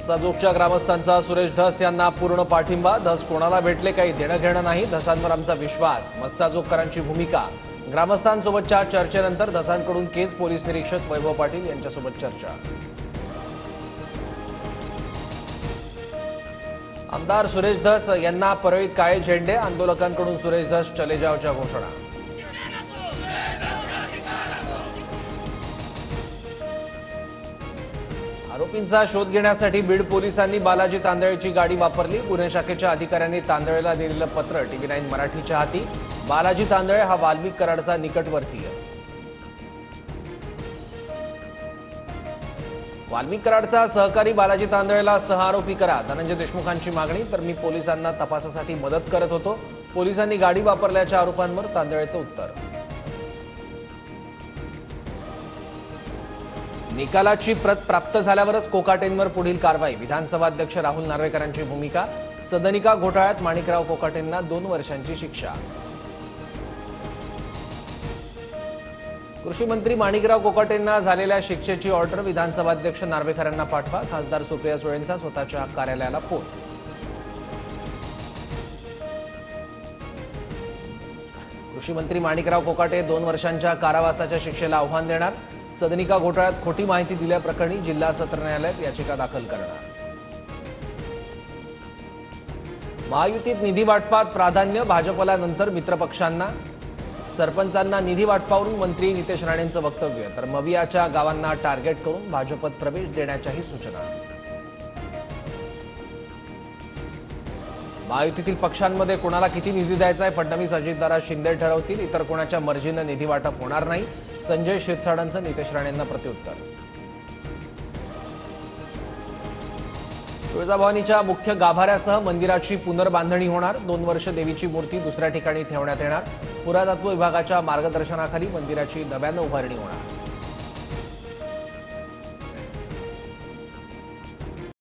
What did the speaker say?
मस्साजोगच्या ग्रामस्थांचा सुरेश धस यांना पूर्ण पाठिंबा। धस कोणाला भेटले काही देणं घेणं नाही, धसांवर आमचा विश्वास। मस्साजोगकरांची भूमिका। ग्रामस्थांसोबतच्या चर्चेनंतर धसांकडून केज पोलीस निरीक्षक वैभव पाटील यांच्यासोबत चर्चा। आमदार सुरेश धस यांना परळीत काळे झेंडे। आंदोलकांकडून सुरेश धस चले जावच्या घोषणा। आरोपींचा शोध घेण्यासाठी बीड पोलिसांनी बालाजी तांदळेची गाडी वापरली। गुन्हे शाखेच्या अधिकाऱ्यांनी तांदळेला दिलेलं पत्र TV9 मराठीच्या हाती। बालाजी तांदळे हा वाल्मिक कराडचा निकटवर्तीय। वाल्मिक कराडचा सहकारी बालाजी तांदळेला सहआरोपी करा, धनंजय देशमुखांची मागणी। तर मी पोलिसांना तपासासाठी मदत करत होतो, पोलिसांनी गाडी वापरल्याच्या आरोपांवर तांदळेचं उत्तर। निकालाची प्रत प्राप्त झाल्यावरच कोकाटेंवर पुढील कारवाई। विधानसभा अध्यक्ष राहुल नार्वेकरांची भूमिका। सदनिका घोटाळ्यात माणिकराव कोकाटेंना 2 वर्षांची शिक्षा। कृषी मंत्री माणिकराव कोकाटेंना झालेल्या शिक्षेची ऑर्डर विधानसभा अध्यक्ष नार्वेकरांना पाठवा। खासदार सुप्रिया सुळेंचा स्वतःच्या कार्यालयाला फोन। कृषी मंत्री माणिकराव कोकाटे 2 वर्षांच्या कारावासाच्या शिक्षेला आव्हान देणार। सदनिका घोटाळ्यात खोटी माहिती दिल्याप्रकरणी जिल्हा सत्र न्यायालयात याचिका दाखल करणार। महायुतीत निधी वाटपात प्राधान्य, भाजपला नंतर मित्रपक्षांना। सरपंचांना निधी वाटपावरून मंत्री नितेश राणेंचं वक्तव्य। तर मवियाच्या गावांना टार्गेट करून भाजपत प्रवेश देण्याच्याही सूचना। महायुतीतील पक्षांमध्ये कोणाला किती निधी द्यायचा आहे फडणवीस अजितदादा शिंदे ठरवतील, इतर कोणाच्या मर्जीने निधी वाटप होणार नाही। संजय शिरसाटांचं नितेश राणेंना प्रत्युत्तर। तुळजाभवानीच्या मुख्य गाभाऱ्यासह मंदिराची पुनर्बांधणी होणार। 2 वर्ष देवीची मूर्ती दुसऱ्या ठिकाणी ठेवण्यात येणार। पुरातत्व विभागाच्या मार्गदर्शनाखाली मंदिराची नव्यानं उभारणी होणार।